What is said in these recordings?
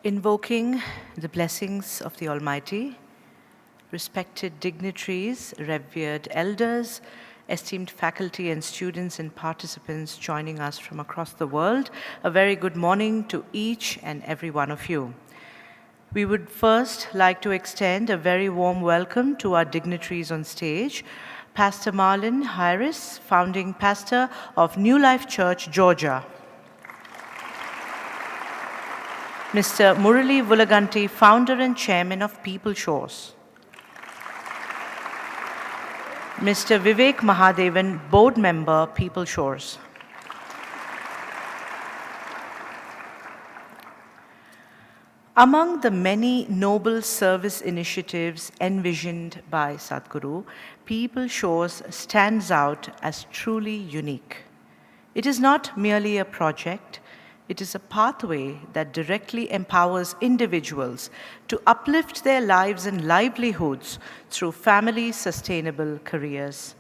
Invoking the blessings of the Almighty, respected dignitaries, revered elders, esteemed faculty and students and participants joining us from across the world, a very good morning to each and every one of you. We would first like to extend a very warm welcome to our dignitaries on stage. Pastor Marlon Harris, founding pastor of New Life Church, Georgia. Mr. Murali Vulaganti, founder and chairman of PeopleShores. Mr. Vivek Mahadevan, board member, PeopleShores. Among the many noble service initiatives envisioned by Sadguru, PeopleShores stands out as truly unique. It is not merely a project, it is a pathway that directly empowers individuals to uplift their lives and livelihoods through family-sustainable careers.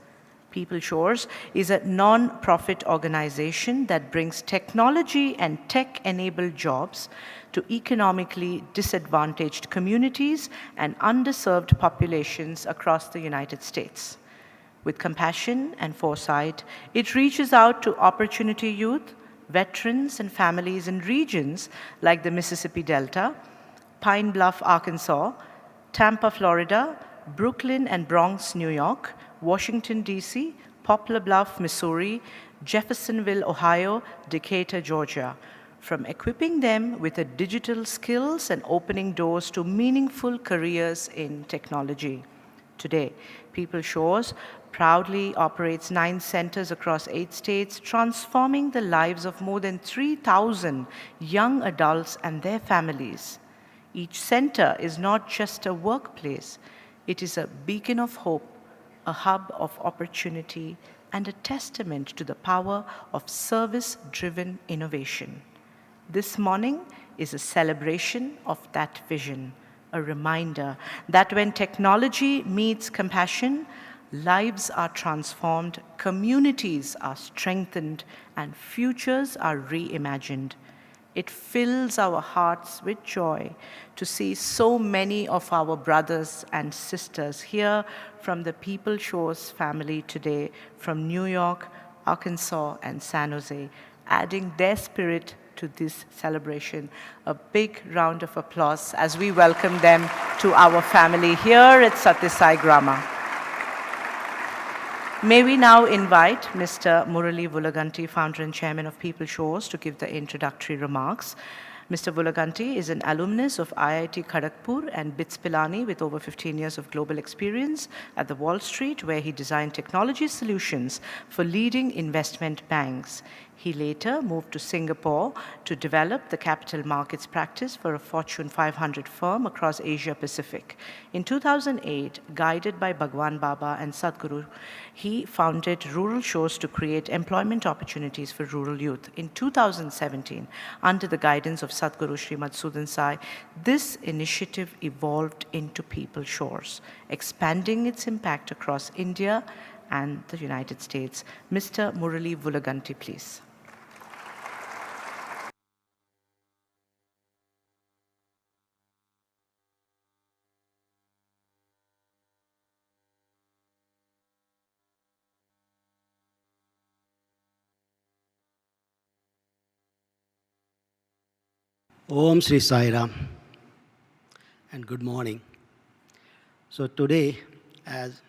PeopleShores is a non-profit organization that brings technology and tech-enabled jobs to economically disadvantaged communities and underserved populations across the United States. With compassion and foresight, it reaches out to opportunity youth, veterans and families in regions like the Mississippi Delta, Pine Bluff, Arkansas, Tampa, Florida, Brooklyn and Bronx, New York, Washington, D.C., Poplar Bluff, Missouri, Jeffersonville, Ohio, Decatur, Georgia, from equipping them with the digital skills and opening doors to meaningful careers in technology. Today, PeopleShores proudly operates 9 centers across 8 states, transforming the lives of more than 3,000 young adults and their families. Each center is not just a workplace, it is a beacon of hope, a hub of opportunity, and a testament to the power of service-driven innovation. This morning is a celebration of that vision, a reminder that when technology meets compassion, lives are transformed, communities are strengthened, and futures are reimagined. It fills our hearts with joy to see so many of our brothers and sisters here from the PeopleShores family today, from New York, Arkansas, and San Jose, adding their spirit to this celebration. A big round of applause as we welcome them to our family here at Satya Sai Grama. May we now invite Mr. Murali Vulaganti, founder and chairman of PeopleShores, to give the introductory remarks. Mr. Vulaganti is an alumnus of IIT Kharagpur and BITS Pilani with over 15 years of global experience at the Wall Street, where he designed technology solutions for leading investment banks. He later moved to Singapore to develop the capital markets practice for a Fortune 500 firm across Asia Pacific. In 2008, guided by Bhagwan Baba and Sadguru, he founded Rural Shores to create employment opportunities for rural youth. In 2017, under the guidance of Sadguru Sri Madhusudan Sai, this initiative evolved into PeopleShores, expanding its impact across India and the United States. Mr. Murali Vulaganti, please. Om Sri Sai Ram, and good morning. So today, as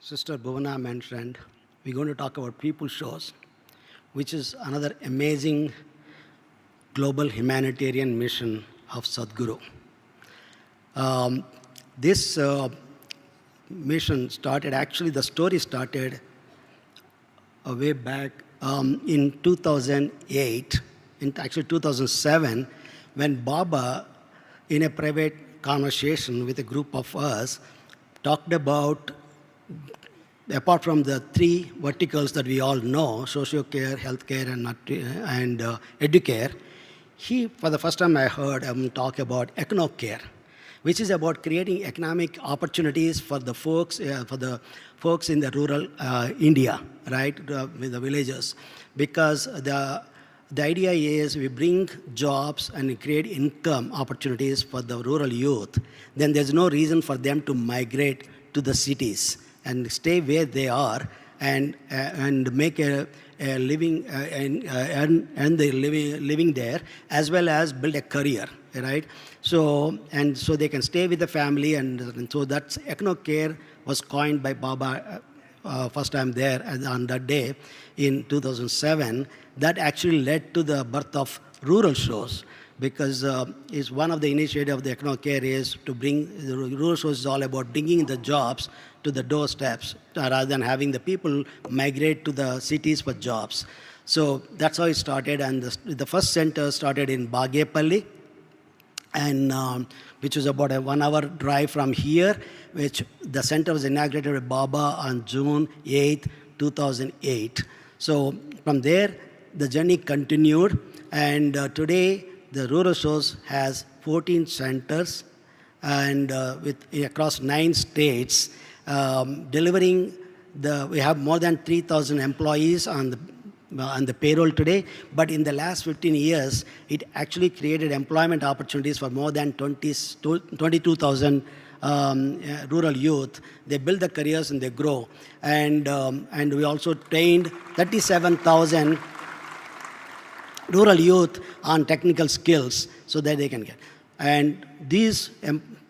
Sister Bhuvana mentioned, we're going to talk about PeopleShores, which is another amazing global humanitarian mission of Sadguru. This mission started, actually the story started way back in 2008, actually 2007, when Baba, in a private conversation with a group of us, talked about, apart from the 3 verticals that we all know, socio-care, healthcare, and educare, he, for the first time I heard him talk about econo-care, which is about creating economic opportunities for the folks in the rural India, right, with the villages, because the The idea is we bring jobs and create income opportunities for the rural youth. Then there's no reason for them to migrate to the cities and stay where they are and make a living and earn their living there, as well as build a career, right? So they can stay with the family, and so that's Ecno-Care was coined by Baba. First time there on that day in 2007, that actually led to the birth of Rural Shores, because is one of the initiatives of the Ecno-Care is to bring, the Rural Shores is all about bringing the jobs to the doorsteps rather than having the people migrate to the cities for jobs. So that's how it started, and the first center started in Bagepalli, and which was about a 1 hour drive from here, which the center was inaugurated by Baba on June 8, 2008. So from there, the journey continued, and today the Rural Shores has 14 centers and across 9 states, delivering we have more than 3,000 employees on the payroll today, but in the last 15 years, it actually created employment opportunities for more than 22,000 rural youth. They build their careers and they grow. And we also trained 37,000 rural youth on technical skills so that they can get. And these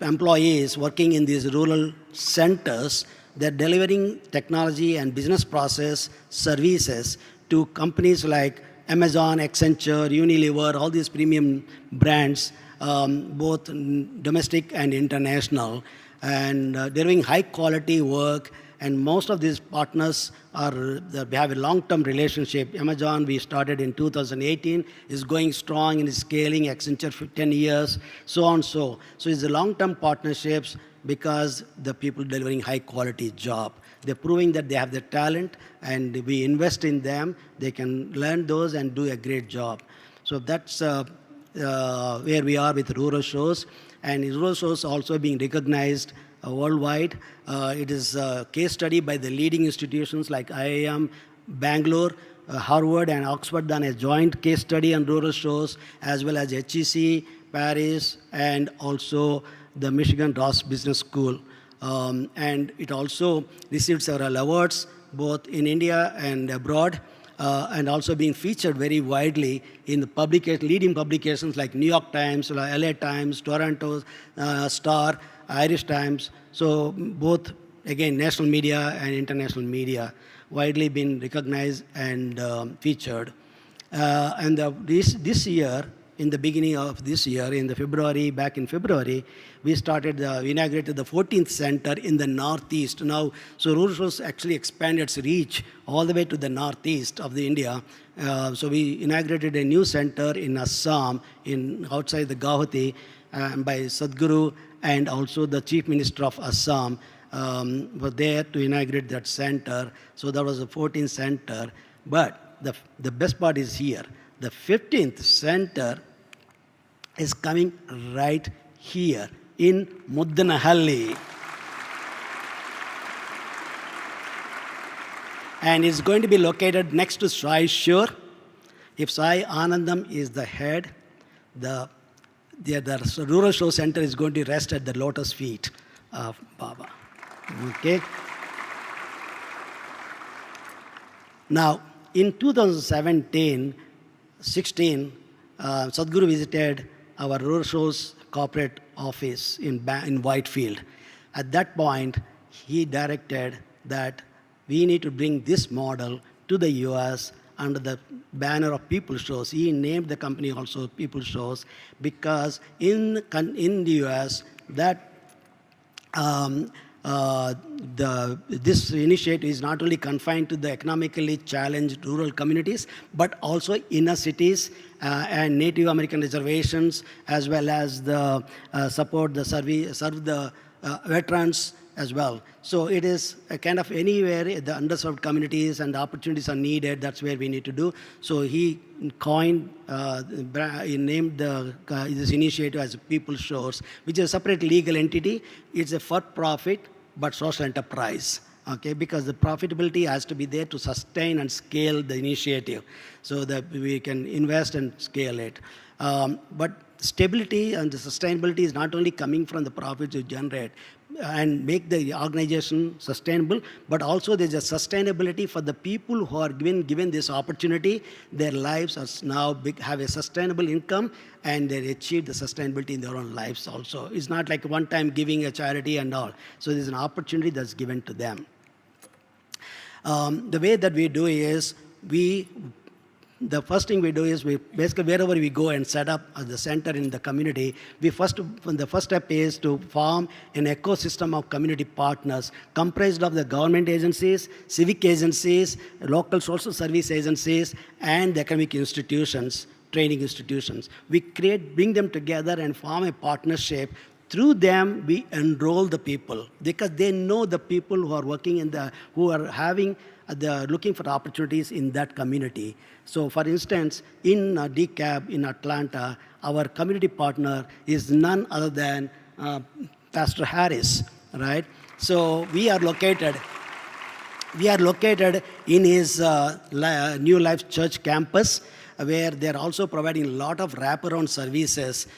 employees working in these rural centers, they're delivering technology and business process services to companies like Amazon, Accenture, Unilever, all these premium brands, both domestic and international, and delivering high quality work. And most of these partners we have a long-term relationship. Amazon, we started in 2018, is going strong and is scaling. Accenture for 10 years, so on so. So it's a long-term partnerships because the people delivering high quality job. They're proving that they have the talent, and we invest in them. They can learn those and do a great job. So that's where we are with Rural Shores. And Rural Shores also being recognized worldwide. It is a case study by the leading institutions like IIM, Bangalore, Harvard, and Oxford done a joint case study on Rural Shores, as well as HEC, Paris, and also the Michigan Ross Business School. And it also received several awards, both in India and abroad, and also being featured very widely in the leading publications like New York Times, LA Times, Toronto Star, Irish Times. So both, again, national media and international media, widely been recognized and featured. And this year, in the beginning of this year, back in February, we inaugurated the 14th center in the Northeast. Now, so Rural Shores actually expanded its reach all the way to the Northeast of India. So we inaugurated a new center in Assam, outside the Guwahati, by Sadguru, and also the Chief Minister of Assam were there to inaugurate that center. So that was the 14th center. But the best part is here. The 15th center is coming right here in Muddenhalli. And it's going to be located next to Sai Shore. If Sai Anandam is the head, the Rural Shore Center is going to rest at the lotus feet of Baba. Okay? Now, in 2017-16, Sadhguru visited our Rural Shores corporate office in Whitefield. At that point, he directed that we need to bring this model to the US under the banner of PeopleShores. He named the company also PeopleShores because in the US, that this initiative is not only confined to the economically challenged rural communities, but also inner cities and Native American reservations, as well as the serve the veterans as well. So it is a kind of anywhere the underserved communities and the opportunities are needed, that's where we need to do. So he named this initiative as PeopleShores, which is a separate legal entity. It's a for-profit but social enterprise. Okay, because the profitability has to be there to sustain and scale the initiative so that we can invest and scale it. But stability and the sustainability is not only coming from the profits you generate and make the organization sustainable, but also there's a sustainability for the people who are given this opportunity. Their lives are now have a sustainable income, and they achieve the sustainability in their own lives also. It's not like one time giving a charity and all. So there's an opportunity that's given to them. The way that we do is the first thing we do is we basically wherever we go and set up the center in the community, the first step is to form an ecosystem of community partners comprised of the government agencies, civic agencies, local social service agencies, and the academic institutions, training institutions. We bring them together and form a partnership. Through them, we enroll the people because they know the people who are working who are having looking for opportunities in that community. So, for instance, in DCAB in Atlanta, our community partner is none other than Pastor Harris, right? So we are located in his New Life Church campus, where they're also providing a lot of wraparound services,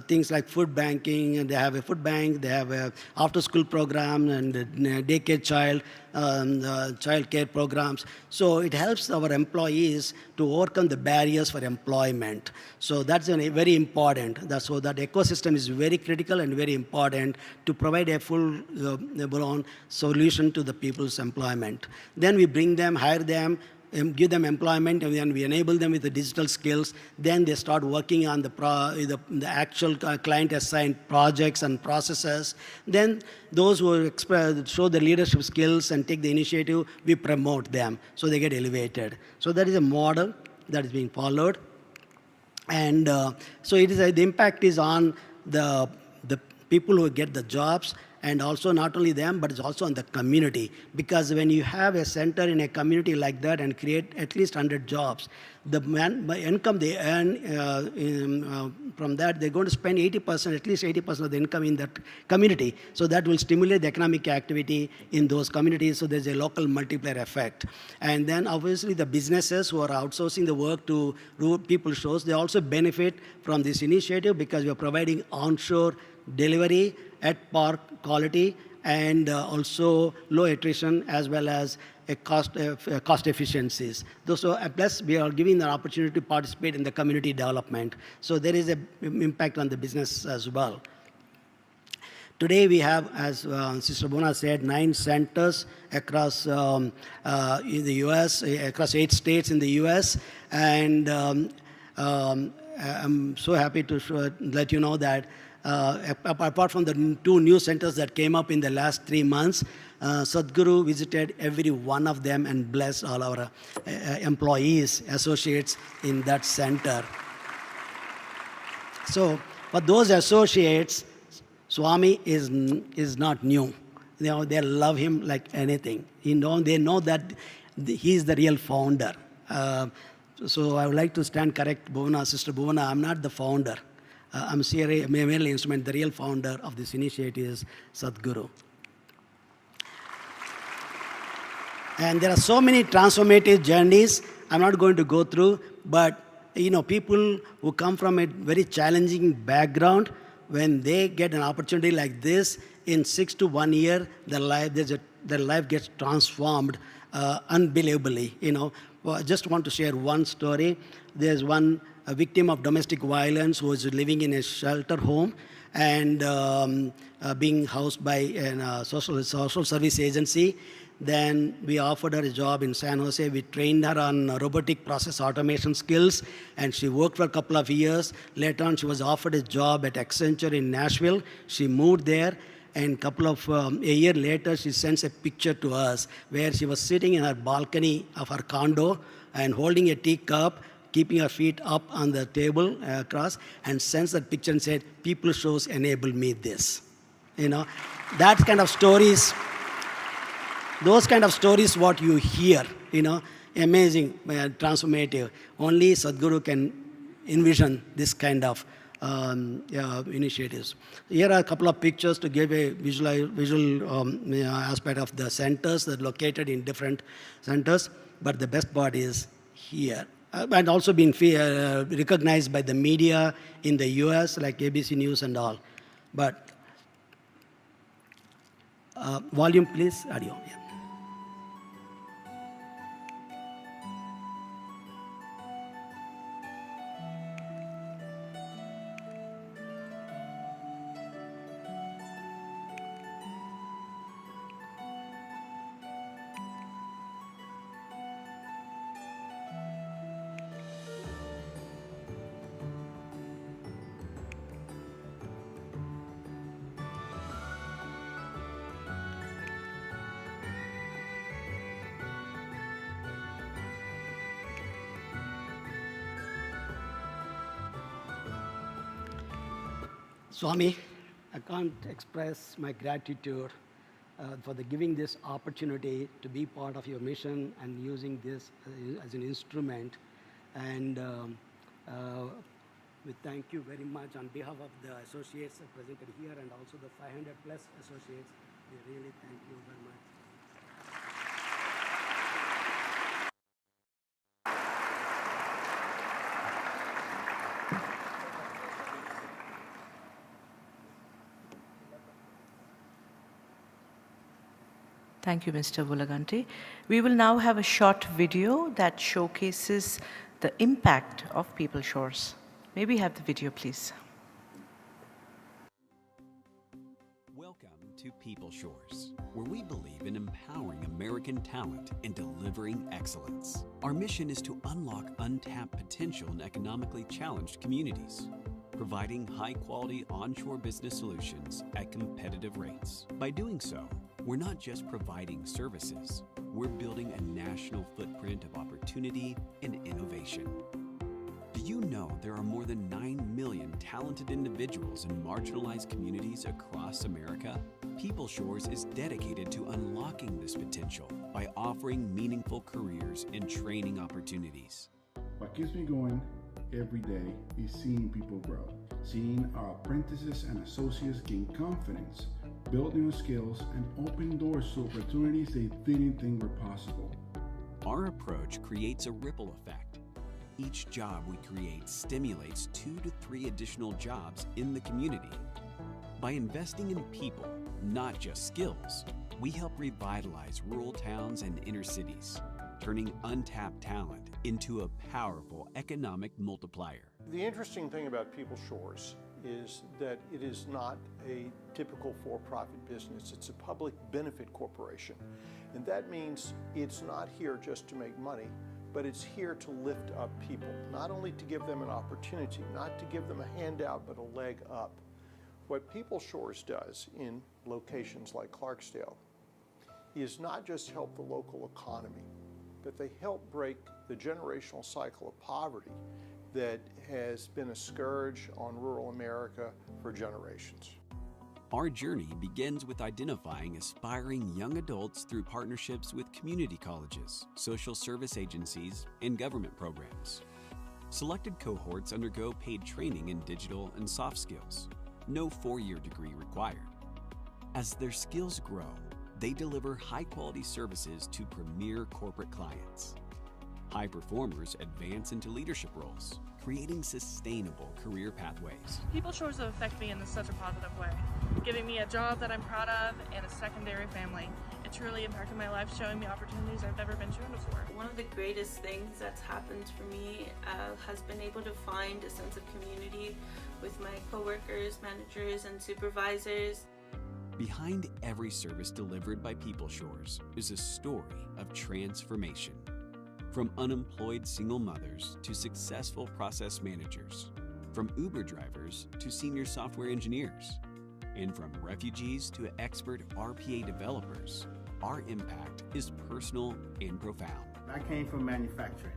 things like food banking, and they have a food bank, they have a after-school program, and daycare child care programs. So it helps our employees to overcome the barriers for employment. So that's very important. So that ecosystem is very critical and very important to provide a full-blown solution to the people's employment. Then we bring them, hire them, give them employment, and then we enable them with the digital skills. Then they start working on the actual client-assigned projects and processes. Then those who show the leadership skills and take the initiative, we promote them, so they get elevated. So that is a model that is being followed. And so it is the impact is on the people who get the jobs, and also not only them, but it's also on the community. Because when you have a center in a community like that and create at least 100 jobs, the income they earn from that, they're going to spend 80%, at least 80% of the income in that community. So that will stimulate the economic activity in those communities, so there's a local multiplier effect. And then obviously the businesses who are outsourcing the work to PeopleShores, they also benefit from this initiative because we are providing onshore delivery at par quality, and also low attrition, as well as cost efficiencies. So plus we are giving an opportunity to participate in the community development. So there is an impact on the business as well. Today we have, as Sister Bona said, 9 centers across in the U.S., across 8 states in the U.S. And I'm so happy to let you know that apart from the 2 new centers that came up in the last 3 months, Sadguru visited every one of them and blessed all our employees, associates in that center. So for those associates, Swami is not new. They love him like anything. They know that he's the real founder. So I would like to stand correct Sister Bhuvana. I'm not the founder. I'm merely instrument. The real founder of this initiative is Sadguru. And there are so many transformative journeys I'm not going to go through, but people who come from a very challenging background, when they get an opportunity like this, in 6 to 1 year, their life gets transformed unbelievably. I just want to share one story. There's a victim of domestic violence who was living in a shelter home and being housed by a social service agency. Then we offered her a job in San Jose. We trained her on robotic process automation skills, and she worked for a couple of years. Later on, she was offered a job at Accenture in Nashville. She moved there, and a year later, she sends a picture to us where she was sitting in her balcony of her condo and holding a teacup, keeping her feet up on the table across, and sends that picture and said, "PeopleShores enabled me this." That kind of stories. Those kind of stories, what you hear, amazing, transformative. Only Sadguru can envision this kind of initiatives. Here are a couple of pictures to give a visual aspect of the centers that are located in different centers. But the best part is here. And also been recognized by the media in the US, like ABC News and all. But volume, please, audio. Yeah. Swami, I can't express my gratitude for giving this opportunity to be part of your mission and using this as an instrument. And we thank you very much on behalf of the associates presented here and also the 500 plus associates. We really thank you very much. Thank you, Mr. Vulaganti. We will now have a short video that showcases the impact of PeopleShores. May we have the video, please? Welcome to PeopleShores, where we believe in empowering American talent and delivering excellence. Our mission is to unlock untapped potential in economically challenged communities, providing high-quality onshore business solutions at competitive rates. By doing so, we're not just providing services, we're building a national footprint of opportunity and innovation. Do you know there are more than 9 million talented individuals in marginalized communities across America? PeopleShores is dedicated to unlocking this potential by offering meaningful careers and training opportunities. What keeps me going every day is seeing people grow, seeing our apprentices and associates gain confidence, build new skills, and open doors to opportunities they didn't think were possible. Our approach creates a ripple effect. Each job we create stimulates 2 to 3 additional jobs in the community. By investing in people, not just skills, we help revitalize rural towns and inner cities, turning untapped talent into a powerful economic multiplier. The interesting thing about PeopleShores is that it is not a typical for-profit business. It's a public benefit corporation. And that means it's not here just to make money, but it's here to lift up people, not only to give them an opportunity, not to give them a handout, but a leg up. What PeopleShores does in locations like Clarksdale is not just help the local economy, but they help break the generational cycle of poverty that has been a scourge on rural America for generations. Our journey begins with identifying aspiring young adults through partnerships with community colleges, social service agencies, and government programs. Selected cohorts undergo paid training in digital and soft skills, no 4-year degree required. As their skills grow, they deliver high-quality services to premier corporate clients. High performers advance into leadership roles, creating sustainable career pathways. PeopleShores have affected me in such a positive way, giving me a job that I'm proud of and a secondary family. It truly impacted my life, showing me opportunities I've never been shown before. One of the greatest things that's happened for me has been able to find a sense of community with my coworkers, managers, and supervisors. Behind every service delivered by PeopleShores is a story of transformation. From unemployed single mothers to successful process managers, from Uber drivers to senior software engineers, and from refugees to expert RPA developers, our impact is personal and profound. I came from manufacturing,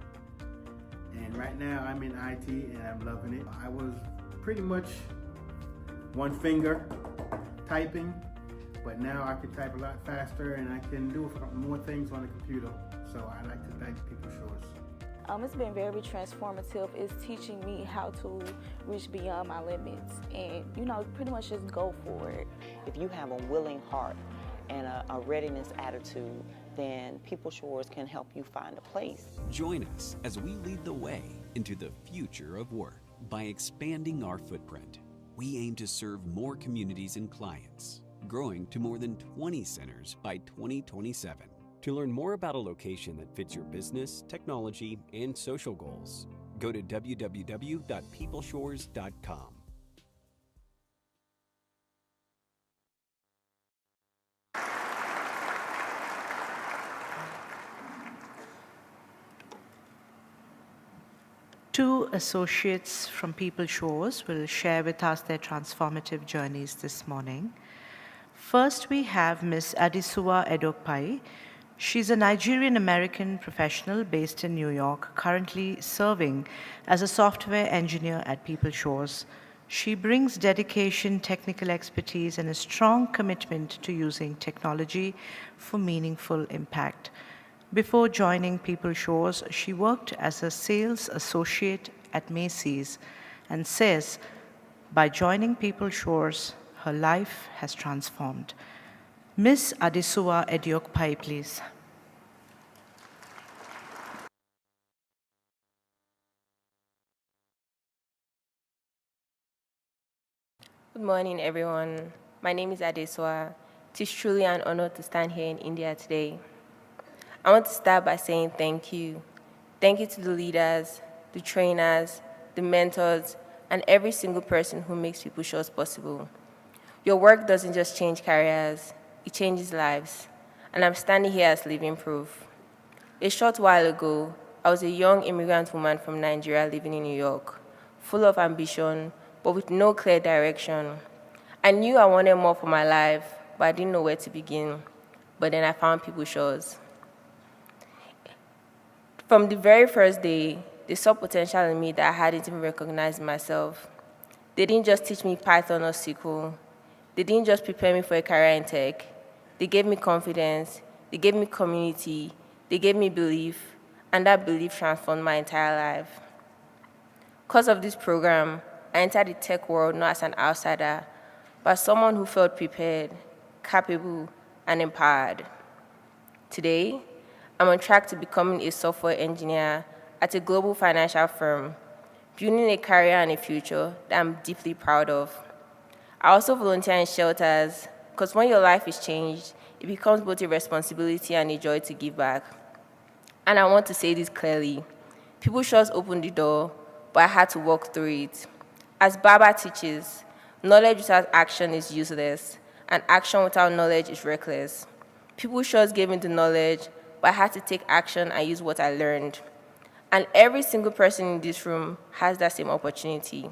and right now I'm in IT and I'm loving it. I was pretty much one finger typing, but now I can type a lot faster and I can do more things on the computer. So I like to thank PeopleShores. It's been very transformative. It's teaching me how to reach beyond my limits and, pretty much just go for it. If you have a willing heart and a readiness attitude, then PeopleShores can help you find a place. Join us as we lead the way into the future of work. By expanding our footprint, we aim to serve more communities and clients, growing to more than 20 centers by 2027. To learn more about a location that fits your business, technology, and social goals, go to www.peopleshores.com. Two associates from PeopleShores will share with us their transformative journeys this morning. First, we have Ms. Adisuwa Edokpai. She's a Nigerian-American professional based in New York, currently serving as a software engineer at PeopleShores. She brings dedication, technical expertise, and a strong commitment to using technology for meaningful impact. Before joining PeopleShores, she worked as a sales associate at Macy's and says, by joining PeopleShores, her life has transformed. Ms. Adisuwa Ediokpai, please. Good morning, everyone. My name is Adisuwa. It is truly an honor to stand here in India today. I want to start by saying thank you. Thank you to the leaders, the trainers, the mentors, and every single person who makes PeopleShores possible. Your work doesn't just change careers, it changes lives. And I'm standing here as living proof. A short while ago, I was a young immigrant woman from Nigeria living in New York, full of ambition, but with no clear direction. I knew I wanted more for my life, but I didn't know where to begin. But then I found PeopleShores. From the very first day, they saw potential in me that I hadn't even recognized in myself. They didn't just teach me Python or SQL. They didn't just prepare me for a career in tech. They gave me confidence, they gave me community, they gave me belief, and that belief transformed my entire life. Because of this program, I entered the tech world not as an outsider, but as someone who felt prepared, capable, and empowered. Today, I'm on track to becoming a software engineer at a global financial firm, building a career and a future that I'm deeply proud of. I also volunteer in shelters, because when your life is changed, it becomes both a responsibility and a joy to give back. And I want to say this clearly. PeopleShores opened the door, but I had to walk through it. As Baba teaches, knowledge without action is useless, and action without knowledge is reckless. PeopleShores gave me the knowledge, but I had to take action and use what I learned. And every single person in this room has that same opportunity.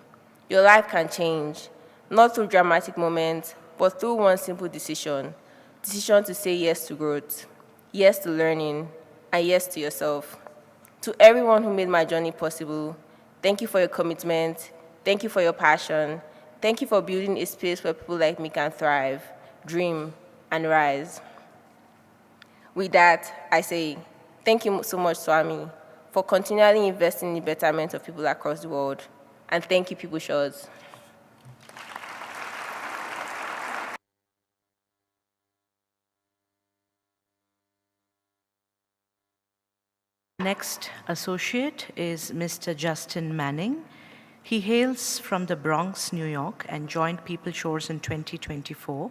Your life can change, not through dramatic moments, but through one simple decision. Decision to say yes to growth, yes to learning, and yes to yourself. To everyone who made my journey possible, thank you for your commitment, thank you for your passion, thank you for building a space where people like me can thrive, dream, and rise. With that, I say, thank you so much, Swami, for continually investing in the betterment of people across the world. And thank you, PeopleShores. Next associate is Mr. Justin Manning. He hails from the Bronx, New York, and joined PeopleShores in 2024.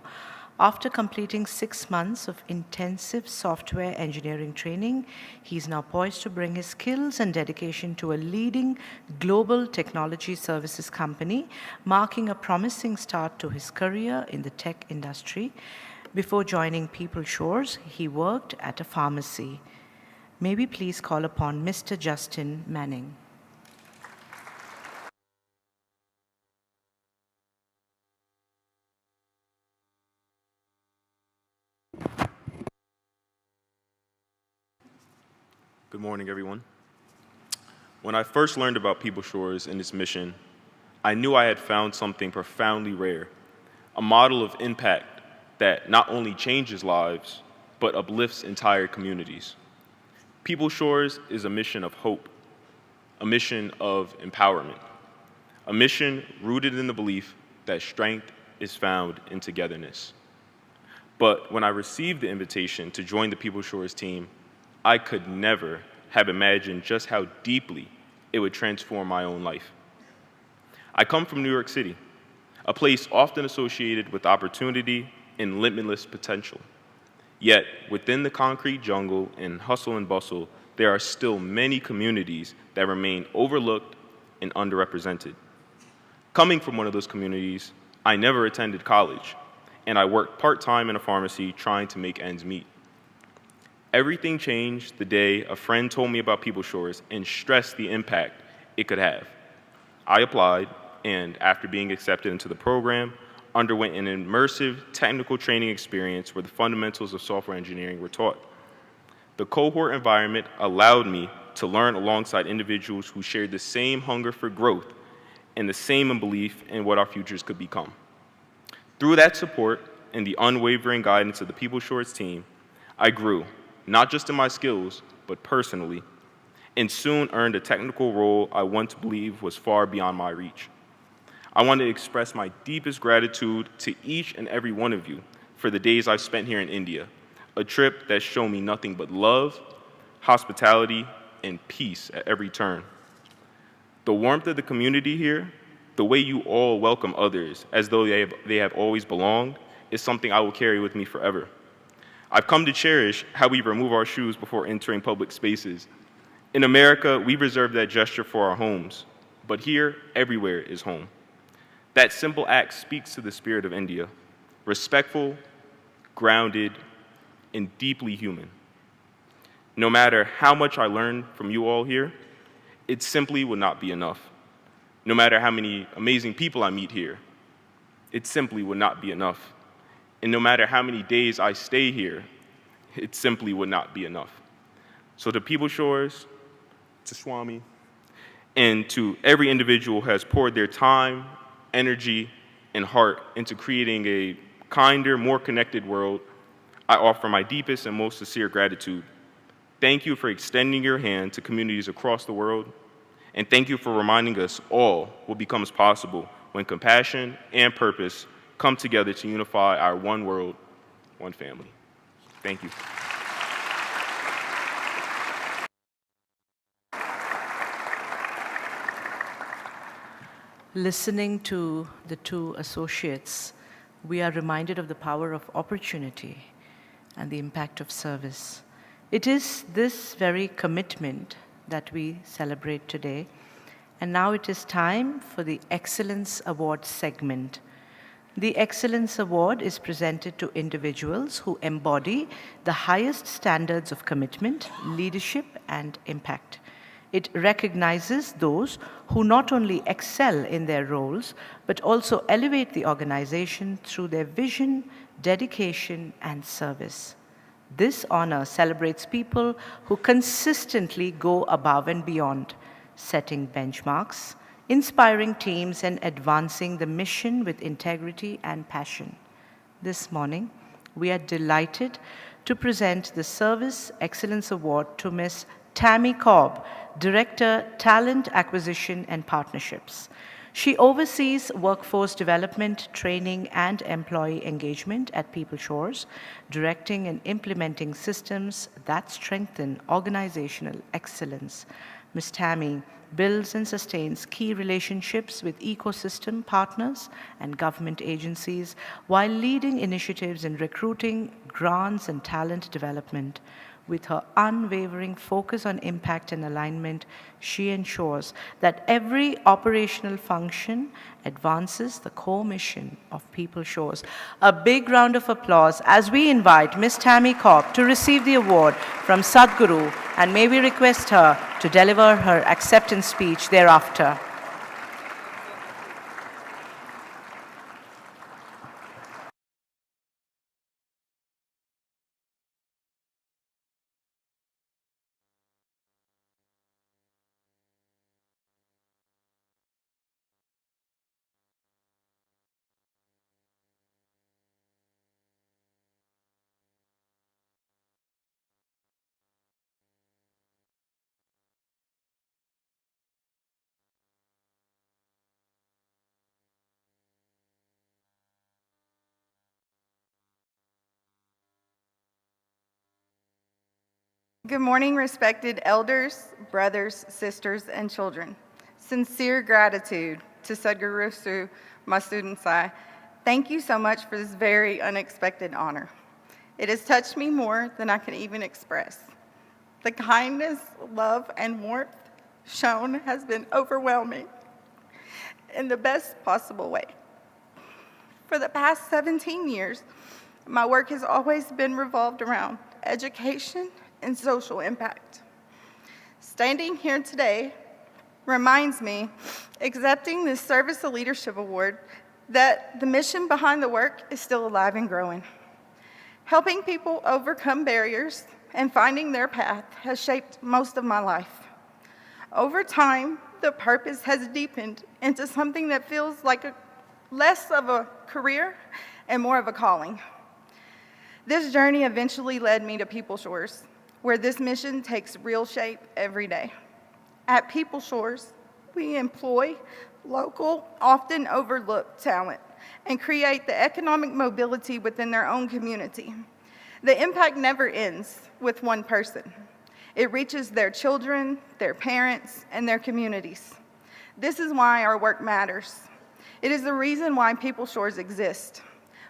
After completing 6 months of intensive software engineering training, he's now poised to bring his skills and dedication to a leading global technology services company, marking a promising start to his career in the tech industry. Before joining PeopleShores, he worked at a pharmacy. May we please call upon Mr. Justin Manning. Good morning, everyone. When I first learned about PeopleShores and its mission, I knew I had found something profoundly rare, a model of impact that not only changes lives, but uplifts entire communities. PeopleShores is a mission of hope, a mission of empowerment, a mission rooted in the belief that strength is found in togetherness. But when I received the invitation to join the PeopleShores team, I could never have imagined just how deeply it would transform my own life. I come from New York City, a place often associated with opportunity and limitless potential. Yet, within the concrete jungle and hustle and bustle, there are still many communities that remain overlooked and underrepresented. Coming from one of those communities, I never attended college, and I worked part-time in a pharmacy trying to make ends meet. Everything changed the day a friend told me about PeopleShores and stressed the impact it could have. I applied, and after being accepted into the program, underwent an immersive technical training experience where the fundamentals of software engineering were taught. The cohort environment allowed me to learn alongside individuals who shared the same hunger for growth and the same belief in what our futures could become. Through that support and the unwavering guidance of the PeopleShores team, I grew, not just in my skills, but personally, and soon earned a technical role I once believed was far beyond my reach. I want to express my deepest gratitude to each and every one of you for the days I've spent here in India, a trip that showed me nothing but love, hospitality, and peace at every turn. The warmth of the community here, the way you all welcome others as though they have always belonged, is something I will carry with me forever. I've come to cherish how we remove our shoes before entering public spaces. In America, we reserve that gesture for our homes, but here, everywhere is home. That simple act speaks to the spirit of India, respectful, grounded, and deeply human. No matter how much I learn from you all here, it simply would not be enough. No matter how many amazing people I meet here, it simply would not be enough. And no matter how many days I stay here, it simply would not be enough. So to PeopleShores, to Swami, and to every individual who has poured their time, energy, and heart into creating a kinder, more connected world, I offer my deepest and most sincere gratitude. Thank you for extending your hand to communities across the world, and thank you for reminding us all what becomes possible when compassion and purpose come together to unify our one world, one family. Thank you. Listening to the two associates, we are reminded of the power of opportunity and the impact of service. It is this very commitment that we celebrate today. And now it is time for the Excellence Award segment. The Excellence Award is presented to individuals who embody the highest standards of commitment, leadership, and impact. It recognizes those who not only excel in their roles, but also elevate the organization through their vision, dedication, and service. This honor celebrates people who consistently go above and beyond, setting benchmarks, inspiring teams, and advancing the mission with integrity and passion. This morning, we are delighted to present the Service Excellence Award to Ms. Tammy Cobb, Director, Talent Acquisition and Partnerships. She oversees workforce development, training, and employee engagement at PeopleShores, directing and implementing systems that strengthen organizational excellence. Ms. Tammy builds and sustains key relationships with ecosystem partners and government agencies while leading initiatives in recruiting, grants, and talent development. With her unwavering focus on impact and alignment, she ensures that every operational function advances the core mission of PeopleShores. A big round of applause as we invite Ms. Tammy Cobb to receive the award from Sadguru, and may we request her to deliver her acceptance speech thereafter. Good morning, respected elders, brothers, sisters, and children. Sincere gratitude to Sadguru Sri Madhusudan Sai. Thank you so much for this very unexpected honor. It has touched me more than I can even express. The kindness, love, and warmth shown has been overwhelming in the best possible way. For the past 17 years, my work has always been revolved around education and social impact. Standing here today reminds me, accepting this Service of Leadership Award, that the mission behind the work is still alive and growing. Helping people overcome barriers and finding their path has shaped most of my life. Over time, the purpose has deepened into something that feels like less of a career and more of a calling. This journey eventually led me to PeopleShores, where this mission takes real shape every day. At PeopleShores, we employ local, often overlooked talent and create the economic mobility within their own community. The impact never ends with one person. It reaches their children, their parents, and their communities. This is why our work matters. It is the reason why PeopleShores exist.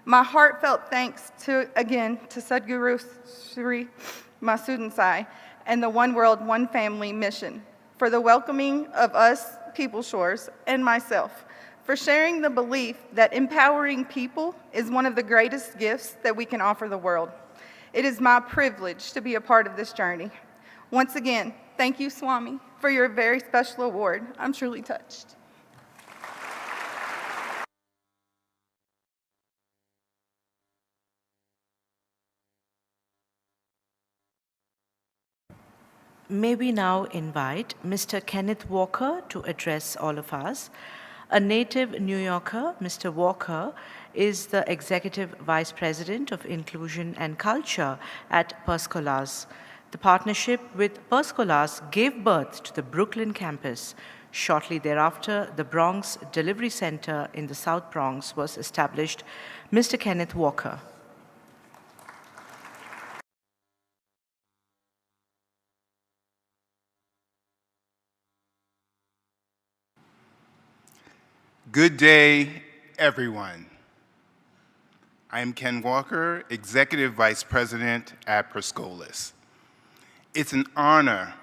My heartfelt thanks to Sadguru Sri Madhusudan Sai and the One World, One Family mission for the welcoming of us, PeopleShores, and myself, for sharing the belief that empowering people is one of the greatest gifts that we can offer the world. It is my privilege to be a part of this journey. Once again, thank you, Swami, for your very special award. I'm truly touched. May we now invite Mr. Kenneth Walker to address all of us. A native New Yorker, Mr. Walker is the Executive Vice President of Inclusion and Culture at PeopleShores. The partnership with PeopleShores gave birth to the Brooklyn campus. Shortly thereafter, the Bronx Delivery Center in the South Bronx was established. Mr. Kenneth Walker. Good day, everyone. I am Ken Walker, Executive Vice President at PeopleShores. It's an honor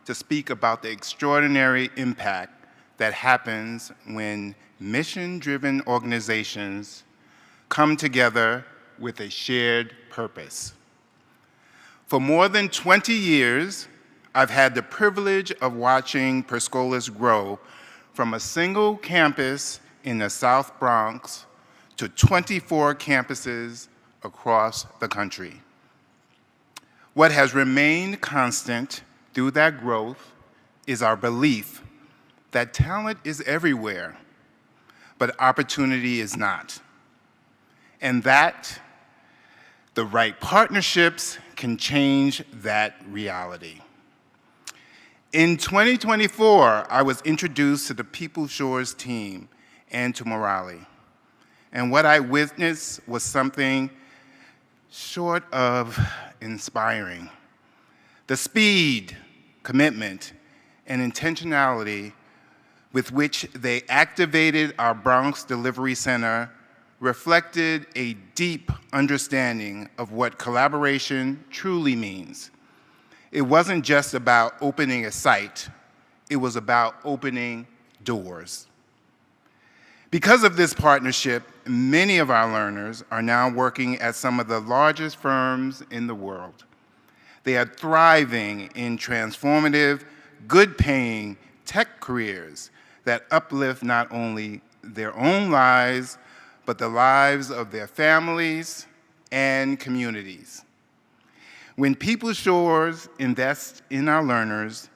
to speak about the extraordinary impact that happens when mission-driven organizations come together with a shared purpose. For more than 20 years, I've had the privilege of watching PeopleShores grow from a single campus in the South Bronx to 24 campuses across the country. What has remained constant through that growth is our belief that talent is everywhere, but opportunity is not, and that the right partnerships can change that reality. In 2024, I was introduced to the PeopleShores team and to Muddenhalli, and what I witnessed was something short of inspiring. The speed, commitment, and intentionality with which they activated our Bronx Delivery Center reflected a deep understanding of what collaboration truly means. It wasn't just about opening a site, it was about opening doors. Because of this partnership, many of our learners are now working at some of the largest firms in the world. They are thriving in transformative, good-paying tech careers that uplift not only their own lives, but the lives of their families and communities. When PeopleShores invest in our learners,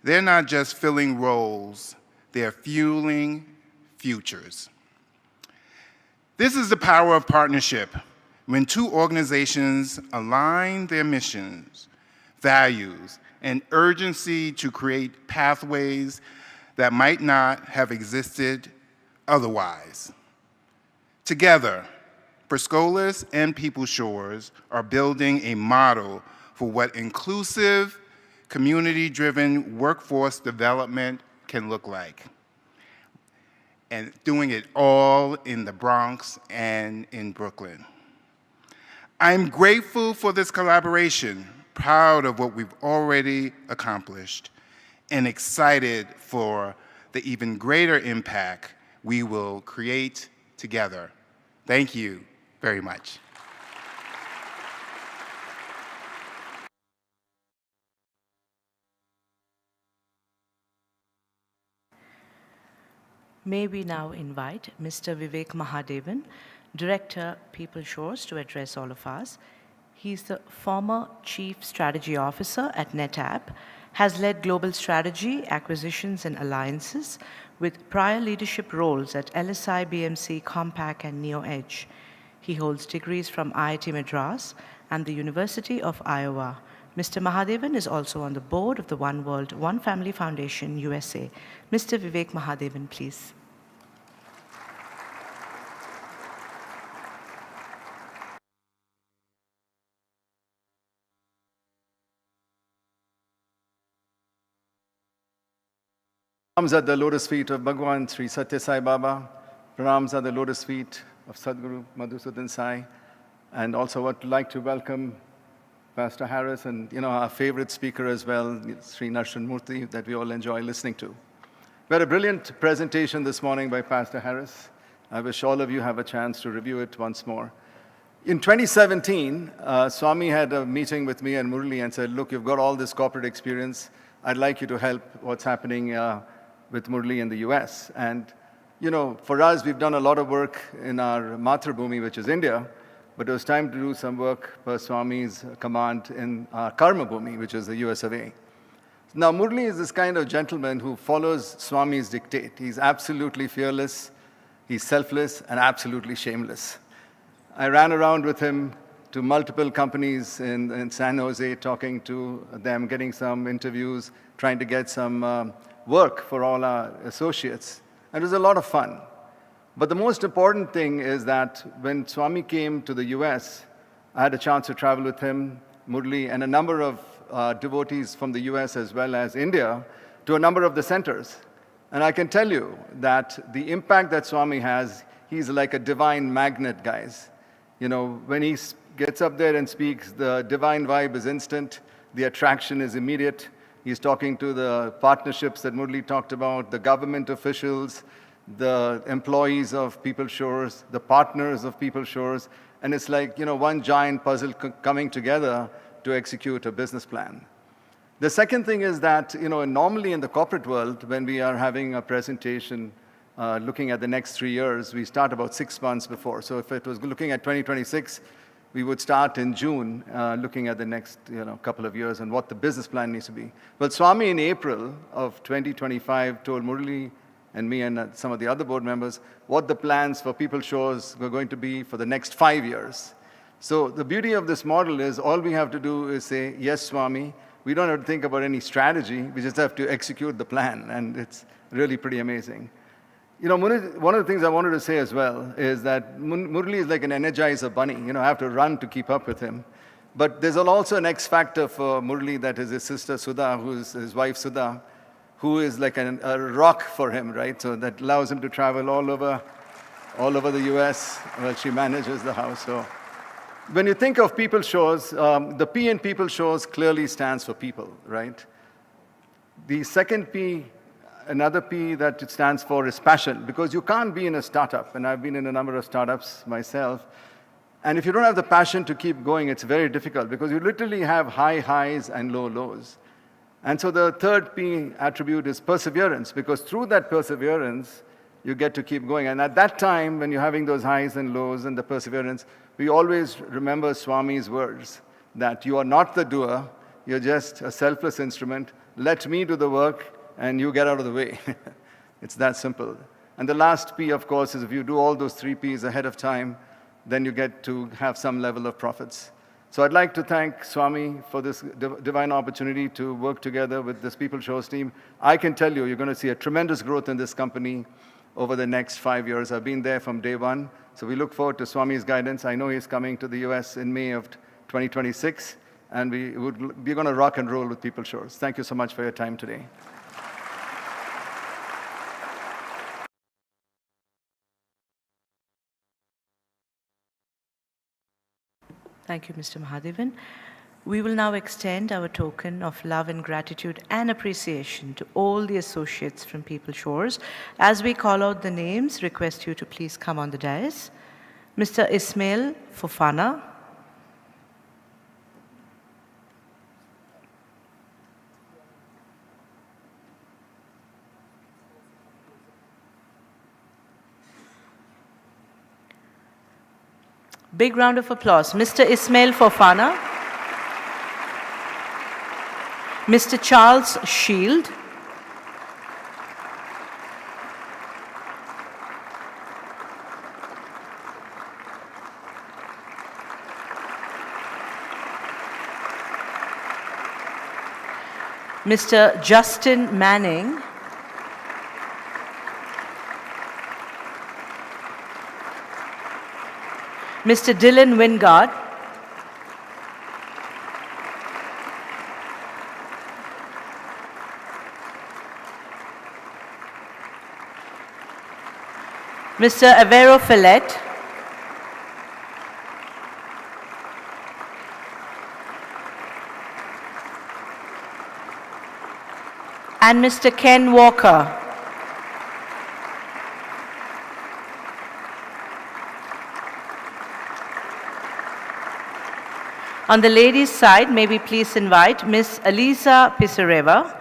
they're not just filling roles, they're fueling futures. This is the power of partnership, when two organizations align their missions, values, and urgency to create pathways that might not have existed otherwise. Together, PeopleShores and PeopleShores are building a model for what inclusive, community-driven workforce development can look like. And doing it all in the Bronx and in Brooklyn. I'm grateful for this collaboration, proud of what we've already accomplished, and excited for the even greater impact we will create together. Thank you very much. May we now invite Mr. Vivek Mahadevan, Director, PeopleShores, to address all of us. He's the former Chief Strategy Officer at NetApp, has led global strategy, acquisitions, and alliances with prior leadership roles at LSI, BMC, Compaq, and NeoEdge. He holds degrees from IIT Madras and the University of Iowa. Mr. Mahadevan is also on the board of the One World, One Family Foundation, USA. Mr. Vivek Mahadevan, please. Pranams at the lotus feet of Bhagwan Sri Satya Sai Baba. Pranams at the lotus feet of Sadguru Madhusudan Sai. And also would like to welcome Pastor Harris and our favorite speaker as well, Sri Narshan Murthy, that we all enjoy listening to. We had a brilliant presentation this morning by Pastor Harris. I wish all of you have a chance to review it once more. In 2017, Swami had a meeting with me and Murli and said, look, you've got all this corporate experience. I'd like you to help what's happening with Murli in the US. And, for us, we've done a lot of work in our Mathrubhumi, which is India, but it was time to do some work per Swami's command in our Karma Bhumi, which is the US of A. Now, Murli is this kind of gentleman who follows Swami's dictate. He's absolutely fearless, he's selfless, and absolutely shameless. I ran around with him to multiple companies in San Jose, talking to them, getting some interviews, trying to get some work for all our associates. And it was a lot of fun. But the most important thing is that when Swami came to the US, I had a chance to travel with him, Murli, and a number of devotees from the US as well as India to a number of the centers. And I can tell you that the impact that Swami has, he's like a divine magnet, guys. When he gets up there and speaks, the divine vibe is instant, the attraction is immediate. He's talking to the partnerships that Murli talked about, the government officials, the employees of PeopleShores, the partners of PeopleShores, and it's like, one giant puzzle coming together to execute a business plan. The second thing is that, normally in the corporate world, when we are having a presentation looking at the next 3 years, we start about 6 months before. So if it was looking at 2026, we would start in June looking at the next couple of years and what the business plan needs to be. But Swami in April of 2025 told Murli and me and some of the other board members what the plans for PeopleShores were going to be for the next 5 years. So the beauty of this model is all we have to do is say, yes, Swami, we don't have to think about any strategy, we just have to execute the plan, and it's really pretty amazing. One of the things I wanted to say as well is that Murli is like an Energizer bunny. I have to run to keep up with him. But there's also an X factor for Murli, that is his sister Sudha, who's his wife Sudha, who is like a rock for him, right? So that allows him to travel all over the US while she manages the house. So when you think of PeopleShores, the P in PeopleShores clearly stands for people, right? The second P, another P that it stands for is passion, because you can't be in a startup, and I've been in a number of startups myself, and if you don't have the passion to keep going, it's very difficult, because you literally have high highs and low lows. And so the third P attribute is perseverance, because through that perseverance, you get to keep going. And at that time, when you're having those highs and lows and the perseverance, we always remember Swami's words, that you are not the doer, you're just a selfless instrument. Let me do the work, and you get out of the way. It's that simple. And the last P, of course, is if you do all those 3 Ps ahead of time, then you get to have some level of profits. So I'd like to thank Swami for this divine opportunity to work together with this PeopleShores team. I can tell you, you're going to see a tremendous growth in this company over the next 5 years. I've been there from day one. So we look forward to Swami's guidance. I know he's coming to the US in May of 2026. and we're going to rock and roll with PeopleShores. Thank you so much for your time today. Thank you, Mr. Mahadevan. We will now extend our token of love and gratitude and appreciation to all the associates from PeopleShores. As we call out the names, request you to please come on the dais. Mr. Ismail Fofana. Big round of applause. Mr. Ismail Fofana. Mr. Charles Shield. Mr. Justin Manning. Mr. Dylan Wingard. Mr. Avero Fillet. And Mr. Ken Walker. On the ladies' side, may we please invite Ms. Elisa Pisareva.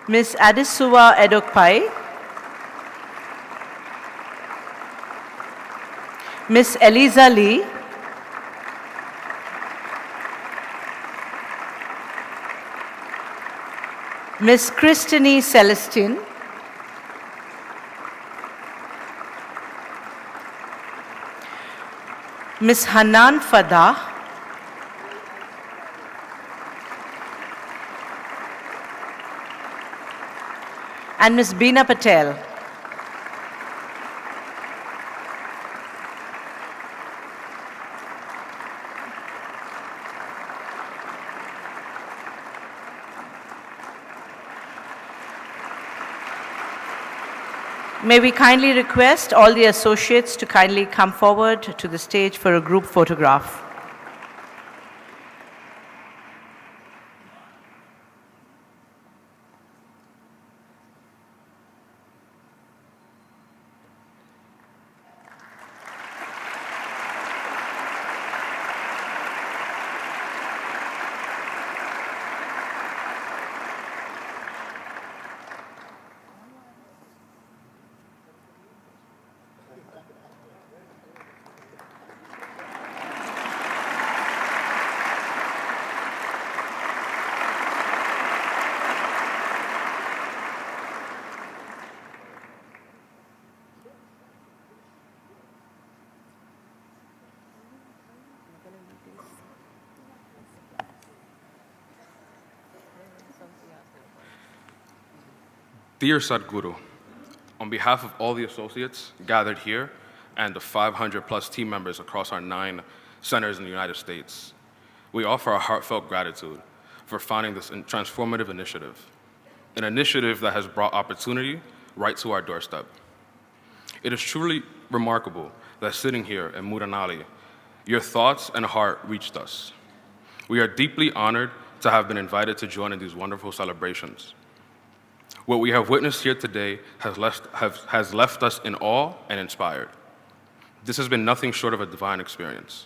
Ms. Adesuwa Edokpai. Ms. Eliza Lee. Ms. Christine Celestine. Ms. Hanan Fadah. And Ms. Beena Patel. May we kindly request all the associates to kindly come forward to the stage for a group photograph. Dear Sadguru, on behalf of all the associates gathered here and the 500 plus team members across our 9 centers in the United States, we offer our heartfelt gratitude for founding this transformative initiative, an initiative that has brought opportunity right to our doorstep. It is truly remarkable that sitting here in Muddenhalli, your thoughts and heart reached us. We are deeply honored to have been invited to join in these wonderful celebrations. What we have witnessed here today has left us in awe and inspired. This has been nothing short of a divine experience.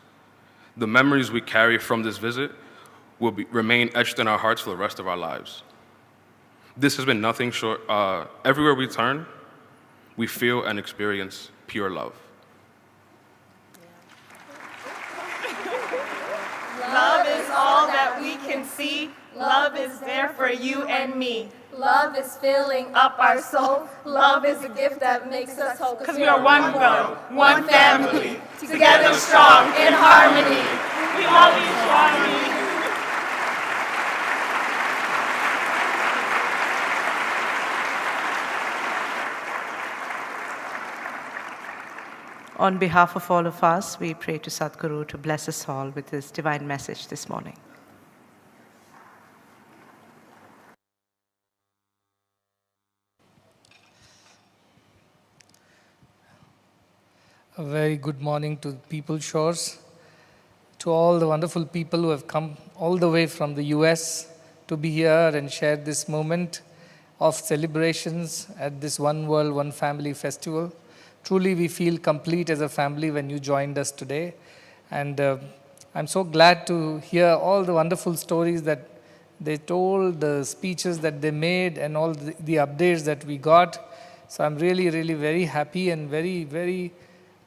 The memories we carry from this visit will remain etched in our hearts for the rest of our lives. This has been nothing short, everywhere we turn, we feel and experience pure love. Love is all that we can see. Love is there for you and me. Love is filling up our soul. Love is a gift that makes us whole. Because we are one world, one family, together strong in harmony. We love you, Swami. On behalf of all of us, we pray to Sadguru to bless us all with his divine message this morning. A very good morning to PeopleShores, to all the wonderful people who have come all the way from the US to be here and share this moment of celebrations at this One World, One Family festival. Truly, we feel complete as a family when you joined us today. And I'm so glad to hear all the wonderful stories that they told, the speeches that they made, and all the updates that we got. So I'm really, really very happy and very, very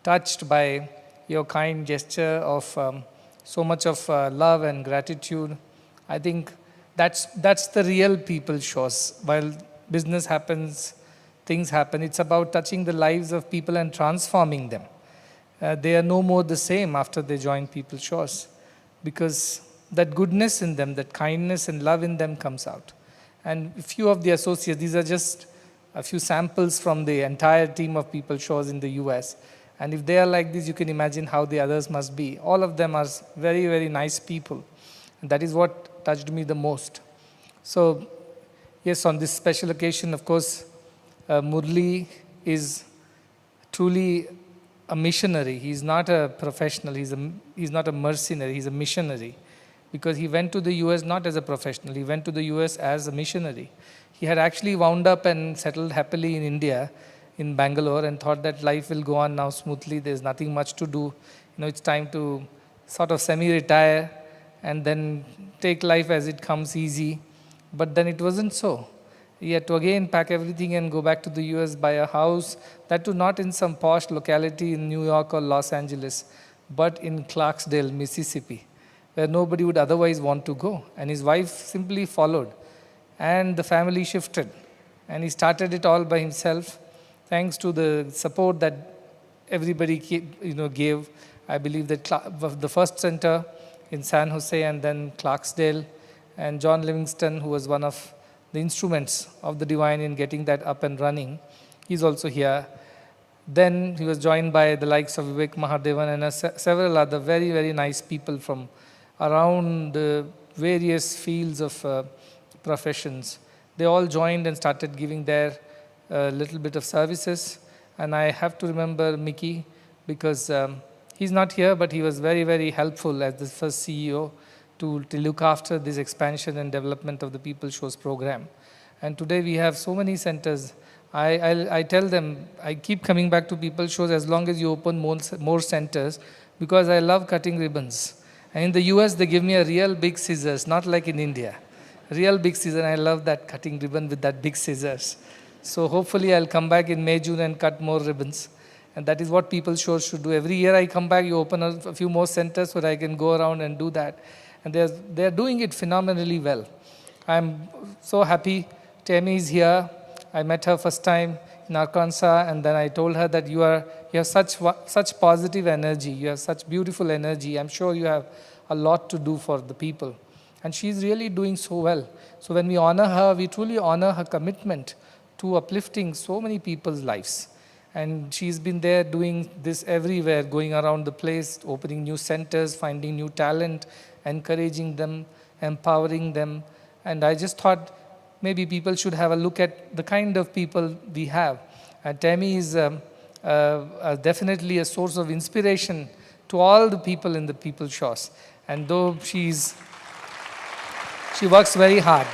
touched by your kind gesture of so much of love and gratitude. I think that's the real PeopleShores. While business happens, things happen, it's about touching the lives of people and transforming them. They are no more the same after they join PeopleShores, because that goodness in them, that kindness and love in them comes out. And a few of the associates, these are just a few samples from the entire team of PeopleShores in the US. And if they are like this, you can imagine how the others must be. All of them are very, very nice people. And that is what touched me the most. So, yes, on this special occasion, of course, Murli is truly a missionary. He's not a professional. He's not a mercenary. He's a missionary. Because he went to the US not as a professional. He went to the US as a missionary. He had actually wound up and settled happily in India, in Bangalore, and thought that life will go on now smoothly. There's nothing much to do. It's time to sort of semi-retire and then take life as it comes easy. But then it wasn't so. He had to again pack everything and go back to the US, buy a house, that too not in some posh locality in New York or Los Angeles, but in Clarksdale, Mississippi, where nobody would otherwise want to go. And his wife simply followed. And the family shifted. And he started it all by himself, thanks to the support that everybody gave. I believe that the first center in San Jose and then Clarksdale, and John Livingston, who was one of the instruments of the divine in getting that up and running, he's also here. Then he was joined by the likes of Vivek Mahadevan and several other very, very nice people from around the various fields of professions. They all joined and started giving their little bit of services. And I have to remember Mickey, because he's not here, but he was very, very helpful as the first CEO to look after this expansion and development of the PeopleShores program. And today we have so many centers. I tell them, I keep coming back to PeopleShores as long as you open more centers, because I love cutting ribbons. And in the US, they give me a real big scissors, not like in India. Real big scissors, and I love that cutting ribbon with that big scissors. So hopefully I'll come back in May, June and cut more ribbons. And that is what PeopleShores should do. Every year I come back, you open a few more centers so that I can go around and do that. And they're doing it phenomenally well. I'm so happy. Tammy is here. I met her first time in Arkansas, and then I told her that you have such positive energy. You have such beautiful energy. I'm sure you have a lot to do for the people. And she's really doing so well. So when we honor her, we truly honor her commitment to uplifting so many people's lives. And she's been there doing this everywhere, going around the place, opening new centers, finding new talent, encouraging them, empowering them. And I just thought maybe people should have a look at the kind of people we have. Tammy is definitely a source of inspiration to all the people in the PeopleShores. And though she works very hard.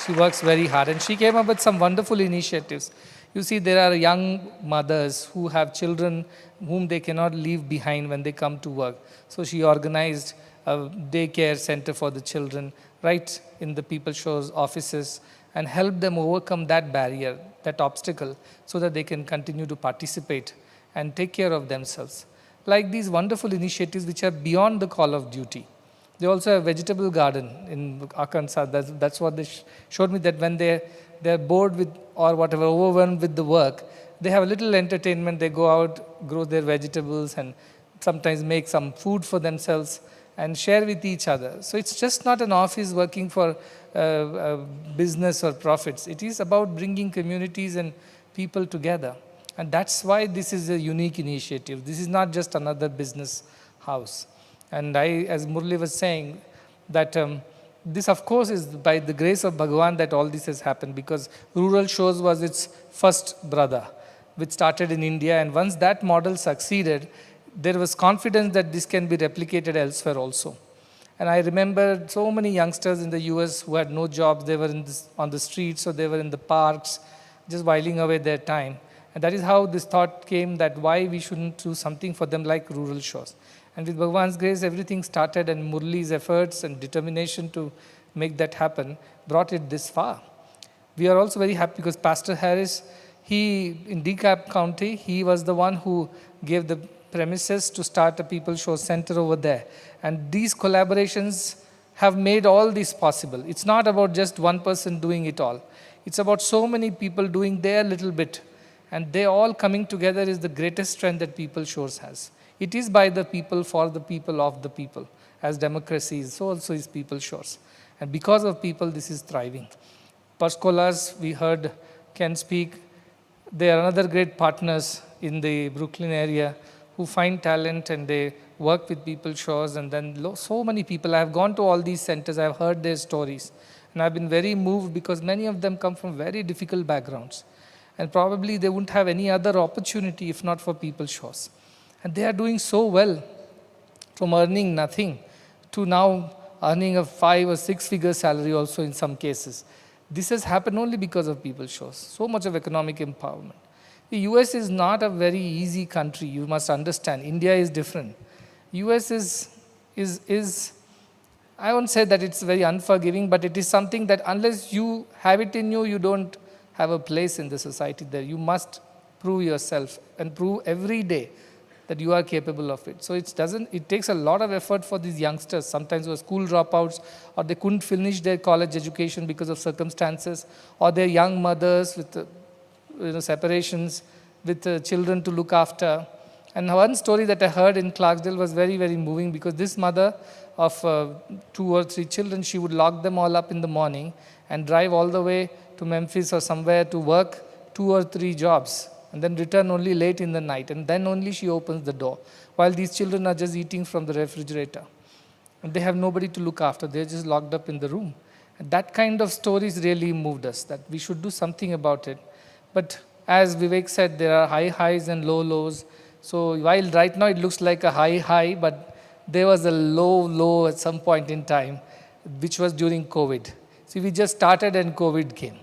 She works very hard. And she came up with some wonderful initiatives. You see, there are young mothers who have children whom they cannot leave behind when they come to work. So she organized a daycare center for the children right in the PeopleShores offices and helped them overcome that barrier, that obstacle, so that they can continue to participate and take care of themselves. Like these wonderful initiatives which are beyond the call of duty. They also have a vegetable garden in Arkansas. That's what they showed me, that when they're bored with or whatever, overwhelmed with the work, they have a little entertainment. They go out, grow their vegetables, and sometimes make some food for themselves and share with each other. So it's just not an office working for business or profits. It is about bringing communities and people together. And that's why this is a unique initiative. This is not just another business house. And as Murli was saying, that this of course is by the grace of Bhagavan that all this has happened, because Rural Shores was its first brother, which started in India. And once that model succeeded, there was confidence that this can be replicated elsewhere also. And I remember so many youngsters in the US who had no jobs. They were on the streets, or they were in the parks, just whiling away their time. And that is how this thought came, that why we shouldn't do something for them like Rural Shores. And with Bhagavan's grace, everything started, and Murli's efforts and determination to make that happen brought it this far. We are also very happy because Pastor Harris, in DeKalb County, he was the one who gave the premises to start a PeopleShores Center over there. And these collaborations have made all this possible. It's not about just one person doing it all. It's about so many people doing their little bit. And they all coming together is the greatest strength that PeopleShores has. It is by the people, for the people, of the people. As democracy is, so also is PeopleShores. And because of people, this is thriving. Perscolas, we heard Ken speak. They are another great partners in the Brooklyn area who find talent and they work with PeopleShores. And then so many people, I have gone to all these centers, I have heard their stories. And I've been very moved because many of them come from very difficult backgrounds. And probably they wouldn't have any other opportunity if not for PeopleShores. And they are doing so well, from earning nothing to now earning a 5 or 6 figure salary also in some cases. This has happened only because of PeopleShores. So much of economic empowerment. The US is not a very easy country, you must understand. India is different. US is I won't say that it's very unforgiving, but it is something that unless you have it in you, you don't have a place in the society there. You must prove yourself and prove every day that you are capable of it. So it takes a lot of effort for these youngsters, sometimes who are school dropouts, or they couldn't finish their college education because of circumstances, or they're young mothers with separations, with children to look after. And one story that I heard in Clarksdale was very, very moving, because this mother of 2 or 3 children, she would lock them all up in the morning and drive all the way to Memphis or somewhere to work 2 or 3 jobs, and then return only late in the night, and then only she opens the door, while these children are just eating from the refrigerator. And they have nobody to look after, they're just locked up in the room. And that kind of stories really moved us, that we should do something about it. But as Vivek said, there are high highs and low lows. So while right now it looks like a high high, but there was a low low at some point in time, which was during COVID. See, we just started and COVID came.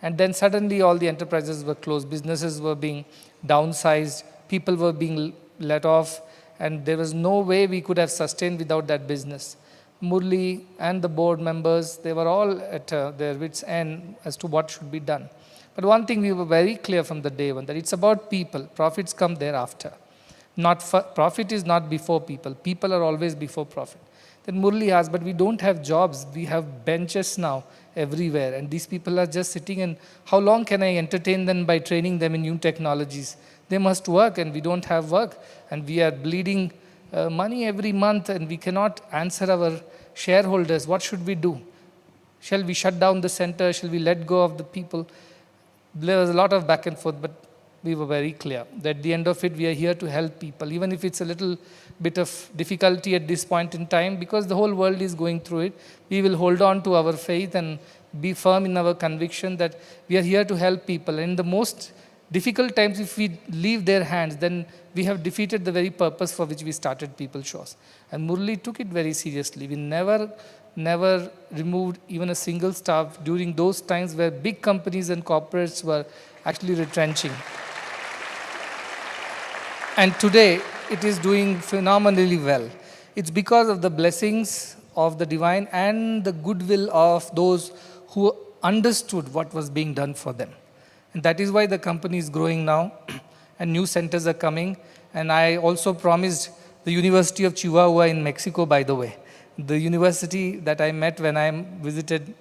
And then suddenly all the enterprises were closed, businesses were being downsized, people were being let off, and there was no way we could have sustained without that business. Murli and the board members, they were all at their wits' end as to what should be done. But one thing we were very clear from the day one, that it's about people. Profits come thereafter. Profit is not before people. People are always before profit. Then Murli asked, but we don't have jobs. We have benches now everywhere. And these people are just sitting, and how long can I entertain them by training them in new technologies? They must work, and we don't have work. And we are bleeding money every month, and we cannot answer our shareholders. What should we do? Shall we shut down the center? Shall we let go of the people? There was a lot of back and forth, but we were very clear that at the end of it, we are here to help people, even if it's a little bit of difficulty at this point in time, because the whole world is going through it. We will hold on to our faith and be firm in our conviction that we are here to help people. And in the most difficult times, if we leave their hands, then we have defeated the very purpose for which we started PeopleShores. And Murli took it very seriously. We never removed even a single staff during those times where big companies and corporates were actually retrenching. And today, it is doing phenomenally well. It's because of the blessings of the divine and the goodwill of those who understood what was being done for them. And that is why the company is growing now, and new centers are coming. And I also promised the University of Chihuahua in Mexico, by the way. The university that I met when I visited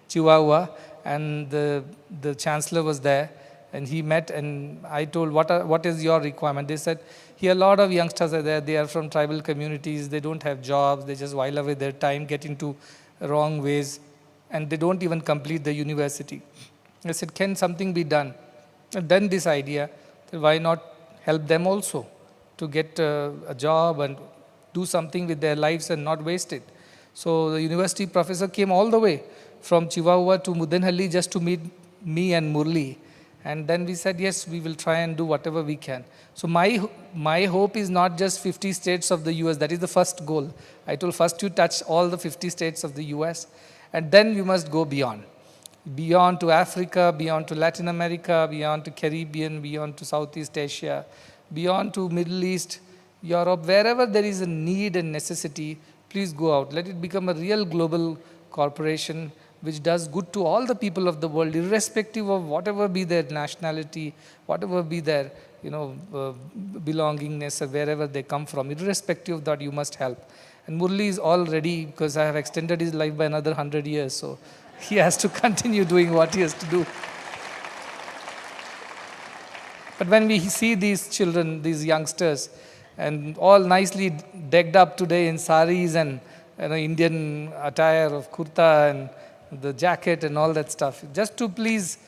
Chihuahua, and the chancellor was there, and he met, and I told, what is your requirement? They said, here a lot of youngsters are there, they are from tribal communities, they don't have jobs, they just while away their time, get into wrong ways, and they don't even complete the university. I said, can something be done? And then this idea then why not help them also to get a job and do something with their lives and not waste it. So the university professor came all the way from Chihuahua to Muddenhalli just to meet me and Murli. And then we said, yes, we will try and do whatever we can. So my hope is not just 50 states of the US. That is the first goal. I told first you touch all the 50 states of the US, and then you must go beyond. Beyond to Africa, beyond to Latin America, beyond to Caribbean, beyond to Southeast Asia, beyond to Middle East, Europe, wherever there is a need and necessity, please go out. Let it become a real global corporation which does good to all the people of the world, irrespective of whatever be their nationality, whatever be their belongingness, or wherever they come from. Irrespective of that, you must help. And Murli is all ready, because I have extended his life by another 100 years, so he has to continue doing what he has to do. But when we see these children, these youngsters, and all nicely decked up today in saris and Indian attire of kurta and the jacket and all that stuff, just to please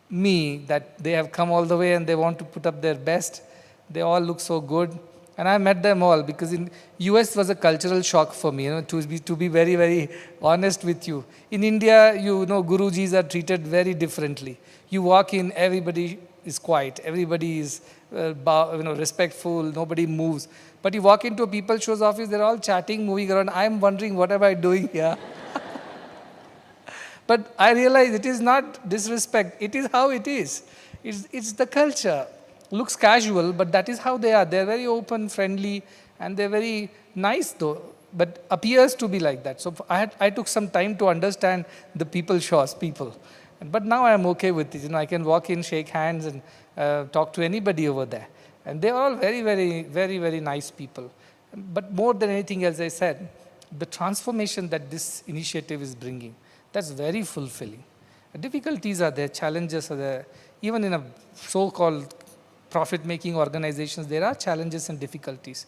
me, that they have come all the way and they want to put up their best. They all look so good. And I met them all, because in US was a cultural shock for me, to be very, very honest with you. In India, Gurujis are treated very differently. You walk in, everybody is quiet, everybody is respectful, nobody moves. But you walk into a PeopleShores office, they're all chatting, moving around. I'm wondering, what am I doing here? But I realize it is not disrespect, it is how it is. It's the culture. Looks casual, but that is how they are. They're very open, friendly, and they're very nice though, but appears to be like that. So I took some time to understand the PeopleShores people. But now I'm okay with it. I can walk in, shake hands, and talk to anybody over there. And they're all very, very, very, very nice people. But more than anything, as I said, the transformation that this initiative is bringing, that's very fulfilling. The difficulties are there, challenges are there. Even in a so-called profit-making organizations, there are challenges and difficulties.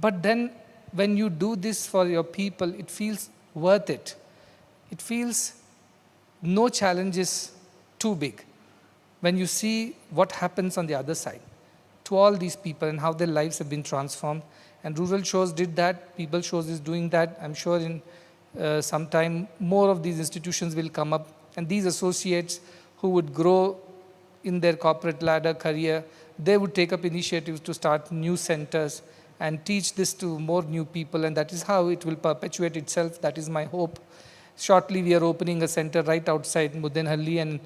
But then when you do this for your people, it feels worth it. It feels no challenge is too big. When you see what happens on the other side to all these people and how their lives have been transformed. And Rural Shores did that, PeopleShores is doing that. I'm sure in some time more of these institutions will come up, and these associates who would grow in their corporate ladder career, they would take up initiatives to start new centers and teach this to more new people, and that is how it will perpetuate itself. That is my hope. Shortly we are opening a center right outside Muddenhalli, and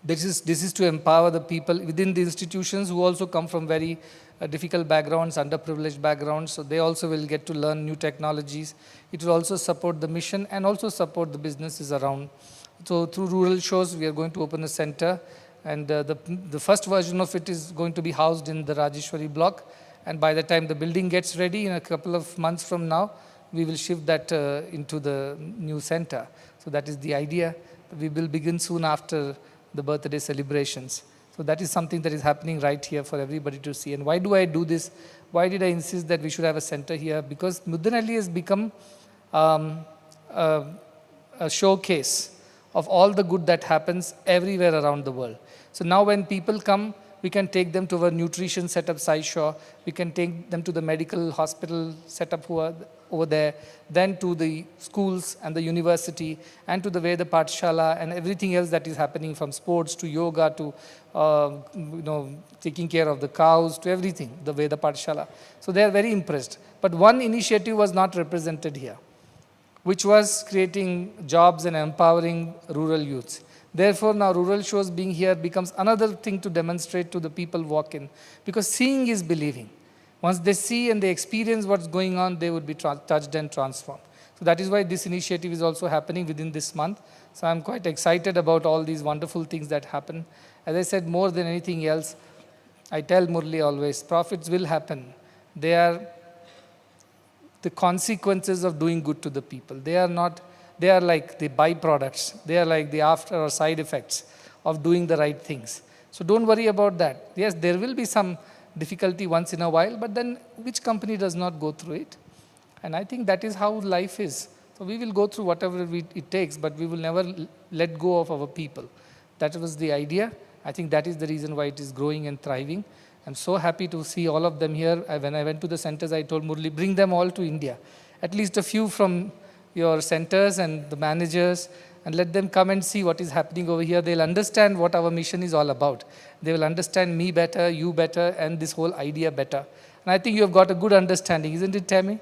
this is to empower the people within the institutions who also come from very difficult backgrounds, underprivileged backgrounds, so they also will get to learn new technologies. It will also support the mission and also support the businesses around. So through Rural Shores, we are going to open a center, and the first version of it is going to be housed in the Rajeshwari block, and by the time the building gets ready in a couple of months from now, we will shift that into the new center. So that is the idea. We will begin soon after the birthday celebrations. So that is something that is happening right here for everybody to see. And why do I do this? Why did I insist that we should have a center here? Because Muddenhalli has become a showcase of all the good that happens everywhere around the world. So now when people come, we can take them to our nutrition setup, SciShore. We can take them to the medical hospital setup over there, then to the schools and the university, and to the Veda Pathshala and everything else that is happening, from sports to yoga to taking care of the cows to everything, the Veda Pathshala. So they are very impressed. But one initiative was not represented here, which was creating jobs and empowering rural youths. Therefore, now Rural Shores being here becomes another thing to demonstrate to the people walk in, because seeing is believing. Once they see and they experience what's going on, they would be touched and transformed. So that is why this initiative is also happening within this month. So I'm quite excited about all these wonderful things that happen. As I said, more than anything else, I tell Murli always, profits will happen. They are the consequences of doing good to the people. They are like the byproducts. They are like the after or side effects of doing the right things. So don't worry about that. Yes, there will be some difficulty once in a while, but then which company does not go through it? And I think that is how life is. So we will go through whatever it takes, but we will never let go of our people. That was the idea, I think that is the reason why it is growing and thriving. I'm so happy to see all of them here. When I went to the centers, I told Murli, bring them all to India. At least a few from your centers and the managers, and let them come and see what is happening over here. They'll understand what our mission is all about. They will understand me better, you better, and this whole idea better. And I think you have got a good understanding, isn't it, Tammy?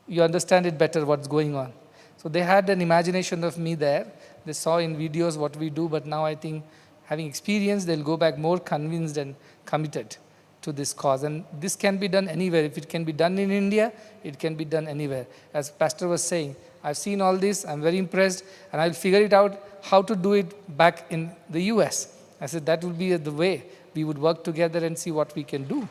You understand it better, what's going on. So they had an imagination of me there. They saw in videos what we do, but now I think having experience, they'll go back more convinced and committed to this cause. And this can be done anywhere. If it can be done in India, it can be done anywhere. As Pastor was saying, I've seen all this, I'm very impressed, and I'll figure it out how to do it back in the US. I said that would be the way. We would work together and see what we can do.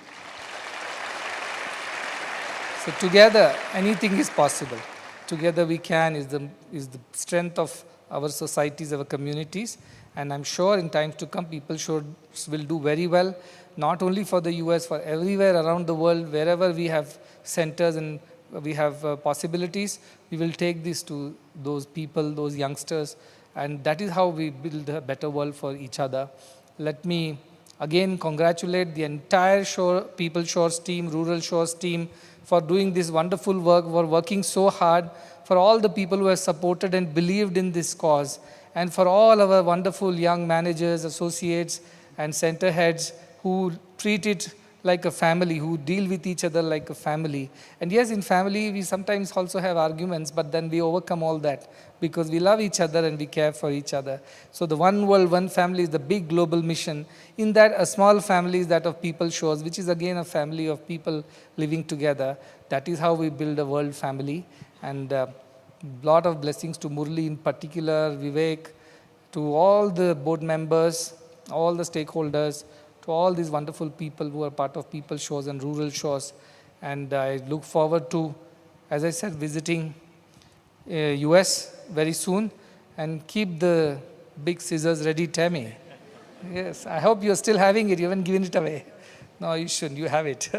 So together, anything is possible. Together we can is the strength of our societies, our communities. And I'm sure in times to come, PeopleShores will do very well, not only for the US, for everywhere around the world, wherever we have centers and we have possibilities, we will take this to those people, those youngsters, and that is how we build a better world for each other. Let me again congratulate the entire PeopleShores team, Rural Shores team, for doing this wonderful work, for working so hard, for all the people who have supported and believed in this cause, and for all our wonderful young managers, associates, and center heads who treat it like a family, who deal with each other like a family. And yes, in family, we sometimes also have arguments, but then we overcome all that because we love each other and we care for each other. So the one world, one family is the big global mission. In that, a small family is that of PeopleShores, which is again a family of people living together. That is how we build a world family. And lot of blessings to Murli in particular, Vivek, to all the board members, all the stakeholders, to all these wonderful people who are part of PeopleShores and Rural Shores. And I look forward to, as I said, visiting US very soon, and keep the big scissors ready, Tammy. Yes, I hope you're still having it, you haven't given it away. No, you shouldn't, you have it.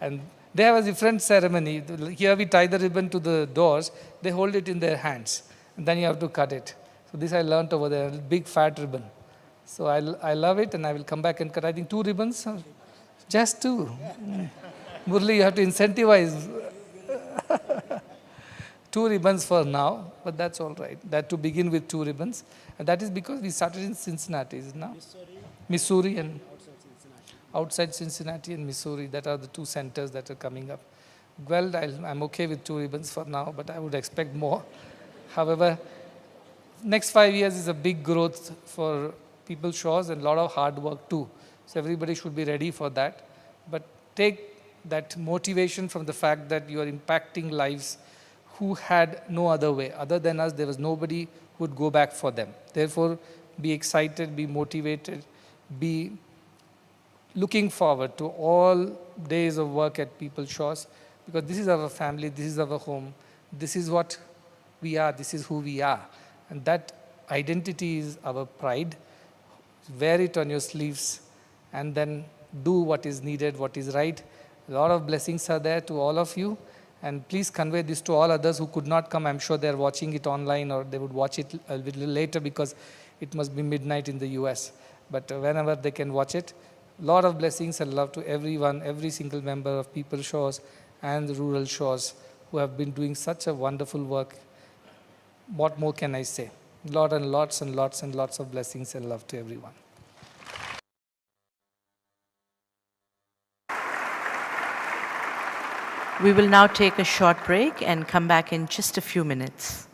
And they have a different ceremony. Here we tie the ribbon to the doors, they hold it in their hands, and then you have to cut it. So this I learned over there, a big fat ribbon. So I love it, and I will come back and cut, I think 2 ribbons, just 2. Murli, you have to incentivize 2 ribbons for now, but that's all right. That to begin with 2 ribbons, and that is because we started in Cincinnati, is it now? Missouri and outside Cincinnati and Missouri, that are the 2 centers that are coming up. Well, I'm okay with 2 ribbons for now, but I would expect more. However, next 5 years is a big growth for PeopleShores and a lot of hard work too. So everybody should be ready for that. But take that motivation from the fact that you are impacting lives who had no other way. Other than us, there was nobody who would go back for them. Therefore, be excited, be motivated, be looking forward to all days of work at PeopleShores, because this is our family, this is our home, this is what we are, this is who we are. And that identity is our pride. Wear it on your sleeves and then do what is needed, what is right. A lot of blessings are there to all of you, and please convey this to all others who could not come. I'm sure they're watching it online, or they would watch it a little later because it must be midnight in the US. But whenever they can watch it, a lot of blessings and love to everyone, every single member of PeopleShores and the Rural Shores who have been doing such a wonderful work. What more can I say? Lots and lots and lots and lots of blessings and love to everyone. We will now take a short break and come back in just a few minutes.